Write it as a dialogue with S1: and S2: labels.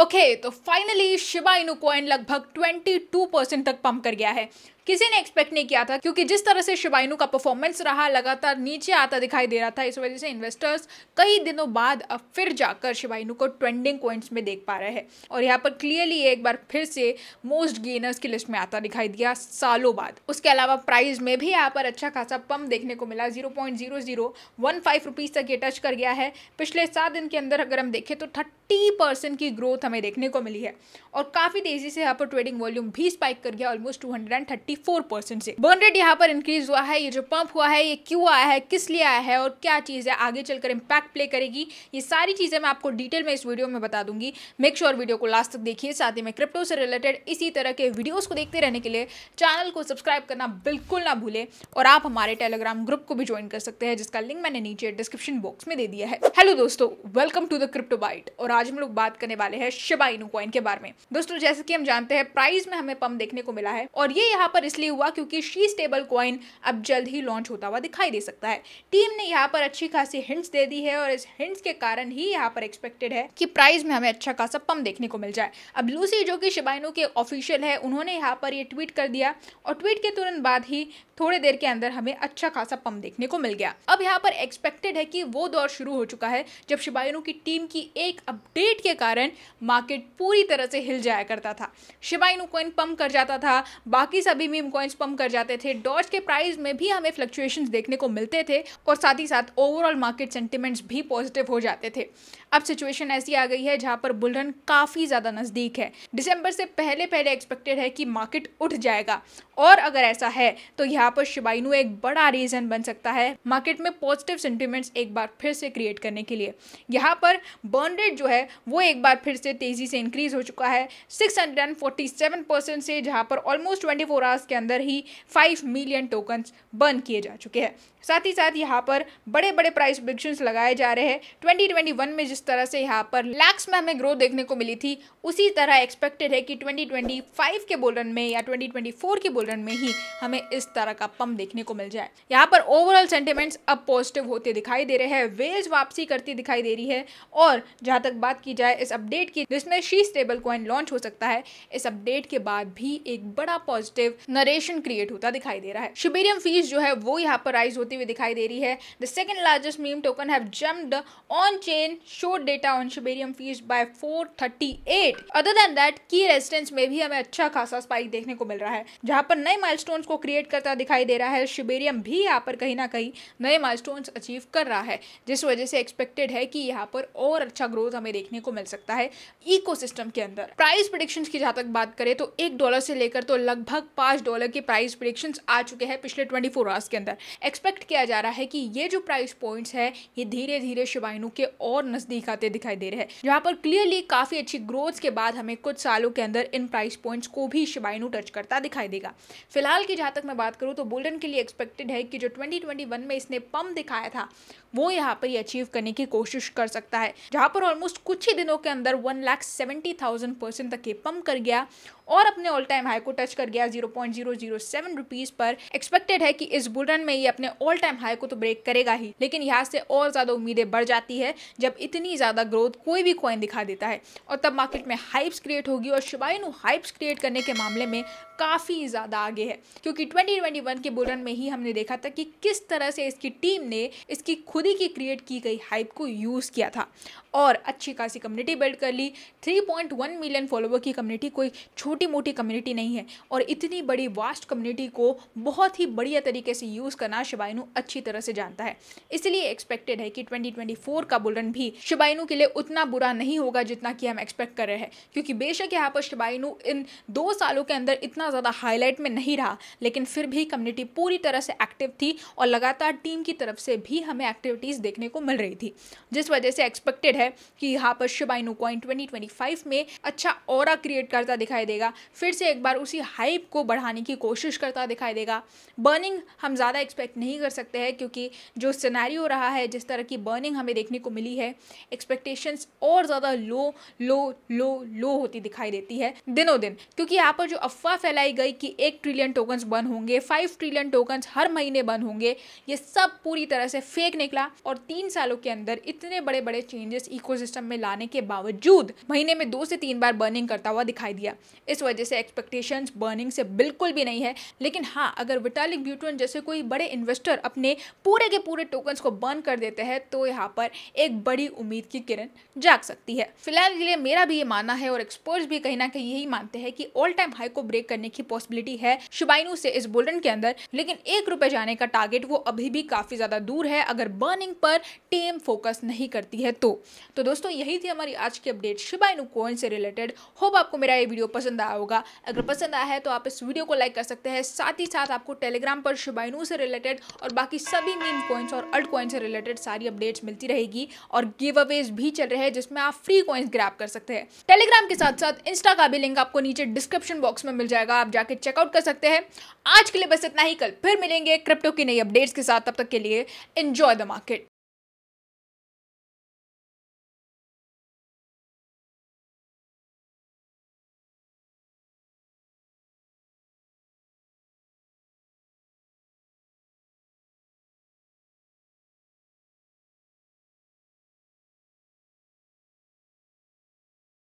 S1: Okay, तो finally Shiba Inu coin लगभग 22% तक पंप कर गया है। किसी ने एक्सपेक्ट नहीं किया था, क्योंकि जिस तरह से शिबा इनू का परफॉर्मेंस रहा, लगातार नीचे आता दिखाई दे रहा था। इस वजह से इन्वेस्टर्स कई दिनों बाद अब फिर जाकर शिबा इनू को ट्रेंडिंग कॉइन्स में देख पा रहे हैं और यहाँ पर क्लियरली एक बार फिर से मोस्ट गेनर्स की लिस्ट में आता दिखाई दिया सालों बाद। उसके अलावा प्राइस में भी यहाँ पर अच्छा खासा पंप देखने को मिला। 0.0015 रुपीज तक ये टच कर गया है। पिछले 7 दिन के अंदर अगर हम देखें तो 30% की ग्रोथ हमें देखने को मिली है और काफी तेजी से यहाँ पर ट्रेडिंग वॉल्यूम भी स्पाइक कर गया ऑलमोस्ट 234% से। बर्न रेट यहाँ पर इंक्रीज हुआ है। ये जो पंप हुआ है ये क्यों आया है, किस लिए आया है और क्या चीज है आगे चलकर इम्पैक्ट प्ले करेगी, ये सारी चीजें मैं आपको डिटेल में इस वीडियो में बता दूंगी। मेक श्योर वीडियो को लास्ट तक देखिए। साथ ही में क्रिप्टो से रिलेटेड इसी तरह के वीडियोस को देखते रहने के लिए चैनल को सब्सक्राइब करना बिल्कुल ना भूले और आप हमारे टेलीग्राम ग्रुप को भी ज्वाइन कर सकते हैं, जिसका लिंक मैंने नीचे डिस्क्रिप्शन बॉक्स में दे दिया है। हेलो दोस्तों, welcome to the Crypto Byte और आज हम लोग बात करने वाले हैं शिबा इनू कॉइन के बारे में। दोस्तों, जैसे कि हम जानते हैं प्राइस में हमें पंप देखने को मिला है और ये यहाँ पर इसलिए हुआ क्योंकि शी स्टेबल कॉइन अब जल्द ही लॉन्च होता हुआ दिखाई दे सकता है। टीम ने यहाँ पर अच्छी खासी हिंट्स दे दी है और इस हिंट्स के कारण ही यहाँ पर एक्सपेक्टेड है कि प्राइस में हमें अच्छा खासा पंप देखने को मिल जाए। अब लूसी जो कि शिबा इनू के ऑफिशियल है, उन्होंने यहाँ पर ये ट्वीट कर दिया और ट्वीट के तुरंत बाद ही थोड़ी देर के अंदर हमें अच्छा खासा पंप देखने को मिल गया। अब यहाँ पर एक्सपेक्टेड है कि वो दौर शुरू हो चुका है जब शिबा इनू की टीम की एक अपडेट के कारण मार्केट पूरी तरह से हिल जाया करता था। शिबा इनू कॉइन पंप कर जाता था, बाकी सभी मीम कॉइन्स पंप कर जाते थे, डॉज के प्राइस में भी हमें फ्लक्चुएशंस देखने को मिलते थे और साथ ही साथ ओवरऑल मार्केट सेंटिमेंट्स भी पॉजिटिव हो जाते थे। अब सिचुएशन ऐसी आ गई है जहां पर बुल रन काफी ज्यादा नजदीक है। दिसंबर से पहले एक्सपेक्टेड है कि मार्केट उठ जाएगा और अगर ऐसा है तो यहाँ पर शिबा इनू एक बड़ा रीजन बन सकता है मार्केट में पॉजिटिव सेंटिमेंट्स एक बार फिर से क्रिएट करने के लिए। यहाँ पर बर्न रेट जो है वो एक बार फिर से तेजी से इंक्रीज हो चुका है 647% से, जहाँ पर ऑलमोस्ट 24 आवर्स के अंदर ही 5 मिलियन टोकन्स बर्न किए जा चुके हैं। साथ ही साथ यहाँ पर बड़े बड़े प्राइस प्रेडिक्शंस लगाए जा रहे हैं। 2021 में जिस तरह से यहाँ पर लैक्स में हमें ग्रोथ देखने को मिली थी, उसी तरह एक्सपेक्टेड है कि 2025 के बुल रन में या 2024 के बुल रन में ही हमें इस तरह का पंप देखने को मिल जाए। यहाँ पर ओवरऑल सेंटिमेंट्स अब पॉजिटिव होते दिखाई दे रहे हैं, वेल्स वापसी करती दिखाई दे रही है और जहाँ तक बात की जाए इस अपडेट की जिसमें शी स्टेबल कॉइन लॉन्च हो सकता है, इस अपडेट के बाद भी एक बड़ा पॉजिटिव नरेशन क्रिएट होता दिखाई दे रहा है। शिबेरियम फीस जो है वो यहाँ पर राइज हुई दिखाई दे रही है। The second largest meme token have jumped on chain showed data on Shibarium fees by 438। Other than that की रेजिस्टेंस में भी हमें अच्छा खासा स्पाइक देखने को मिल रहा है, जहां पर नए माइलस्टोन्स को क्रिएट करता दिखाई दे रहा है। शिबेरियम भी यहाँ पर कहीं ना कहीं नए माइलस्टोन्स अचीव कर रहा है, जिस वजह से एक्सपेक्टेड है कि यहाँ पर और अच्छा ग्रोथ हमें देखने को मिल सकता है इकोसिस्टम के अंदर। प्राइस प्रेडिक्शंस की जहां तक बात करें तो $1 से लेकर तो लगभग $5 के प्राइस प्रेडिक्शंस आ चुके हैं पिछले 24 आवर्स के अंदर। एक्सपेक्ट किया जा रहा है कि ये जो प्राइस पॉइंट्स है ये धीरे धीरे शिबा इनू के और नजदीक आते दिखाई दे रहे हैं, जहां पर क्लियरली काफी अच्छी ग्रोथ के बाद हमें कुछ सालों के अंदर इन प्राइस पॉइंट्स को भी शिबा इनू टच करता दिखाई देगा। फिलहाल की जहां तक मैं बात करूं तो बुल रन के लिए एक्सपेक्टेड है कि जो 2021 में इसने पंप दिखाया था वो यहाँ पर अचीव करने की कोशिश कर सकता है, जहां पर ऑलमोस्ट कुछ ही दिनों के अंदर 1,70,000% तक ये पंप कर गया और अपने ऑल टाइम हाई को टच कर गया 0.007 रुपीज पर। एक्सपेक्टेड है कि इस बुल रन में ये अपने ऑल टाइम हाई को तो ब्रेक करेगा ही, लेकिन यहाँ से और ज्यादा उम्मीदें बढ़ जाती है जब इतनी ज्यादा ग्रोथ कोई भी कॉइन दिखा देता है और तब मार्केट में हाइप्स क्रिएट होगी और शिबा इनू हाइप्स क्रिएट करने के मामले में काफी ज्यादा आगे है, क्योंकि 2021 के बुल रन में ही हमने देखा था कि किस तरह से इसकी टीम ने इसकी खुद ही की क्रिएट की गई हाइप को यूज किया था और अच्छी खासी कम्युनिटी बिल्ड कर ली। 3.1 मिलियन फॉलोवर की कम्युनिटी कोई छोटी मोटी कम्युनिटी नहीं है और इतनी बड़ी वास्ट कम्युनिटी को बहुत ही बढ़िया तरीके से यूज करना शिबा इनू अच्छी तरह से जानता है। इसलिए एक्सपेक्टेड है कि 2024 का बुल रन भी शिबा इनू के लिए उतना बुरा नहीं होगा जितना कि हम एक्सपेक्ट कर रहे हैं, क्योंकि बेशक यहाँ पर शिबा इनू इन 2 सालों के अंदर इतना ज्यादा हाईलाइट में नहीं रहा, लेकिन फिर भी कम्युनिटी पूरी तरह से एक्टिव थी और लगातार टीम की तरफ से भी हमें एक्टिविटीज देखने को मिल रही थी, जिस वजह से एक्सपेक्टेड है कि यहाँ पर शिबा इनू कॉइन 2025 में अच्छा ऑरा क्रिएट करता दिखाई देगा, फिर से एक बार उसी हाइप को बढ़ाने की कोशिश करता दिखाई देगा। बर्निंग हम ज़्यादा एक्सपेक्ट नहीं कर कर सकते हैं, क्योंकि जो सिनेरियो रहा है, जिस तरह की बर्निंग हमें देखने को मिली है, एक्सपेक्टेशंस और ज़्यादा लो लो लो लो होती दिखाई देती है दिनों दिन। क्योंकि यहाँ पर जो अफवाह फैलाई गई कि 1 ट्रिलियन टोकन्स बर्न होंगे, 5 ट्रिलियन टोकन्स हर महीने बर्न होंगे, ये सब पूरी तरह से फेक निकला। और 3 सालों के अंदर इतने बड़े बड़े चेंजेस इकोसिस्टम में लाने के बावजूद महीने में 2 से 3 बार बर्निंग करता हुआ दिखाई दिया। इस वजह से एक्सपेक्टेशंस बर्निंग से बिल्कुल भी नहीं है। लेकिन हाँ, अगर विटालिक ब्यूटेरिन जैसे कोई बड़े इन्वेस्टर अपने पूरे के पूरे टोकन्स को बर्न कर देते हैं तो यहाँ पर एक बड़ी उम्मीद की किरण जाग सकती है। फिलहाल के लिए मेरा भी ये मानना है और एक्सपर्ट्स भी कहीं ना कहीं यही मानते हैं कि ऑल टाइम हाई को ब्रेक करने की पॉसिबिलिटी है शिबा इनू से इस बुल रन के अंदर, लेकिन ₹1 जाने का टारगेट वो अभी भी काफी ज्यादा दूर है अगर बर्निंग पर टीम फोकस नहीं करती है तो दोस्तों यही थी हमारी आज की अपडेट शिबा इनू कॉइन से रिलेटेड। होप आपको मेरा ये वीडियो पसंद आया होगा। अगर पसंद आया है तो आप इस वीडियो को लाइक कर सकते हैं। साथ ही साथ आपको टेलीग्राम पर शिबा इनू से रिलेटेड और बाकी सभी मीम कॉइन्स और अल्ट कॉइन से रिलेटेड सारी अपडेट्स मिलती रहेगी और गिव अवेज भी चल रहे हैं जिसमें आप फ्री कॉइन्स ग्रैब कर सकते हैं। टेलीग्राम के साथ साथ इंस्टा का भी लिंक आपको नीचे डिस्क्रिप्शन बॉक्स में मिल जाएगा, आप जाके चेकआउट कर सकते हैं। आज के लिए बस इतना ही, कल फिर मिलेंगे क्रिप्टो की नई अपडेट्स के साथ। तब तक के लिए एंजॉय द मार्केट।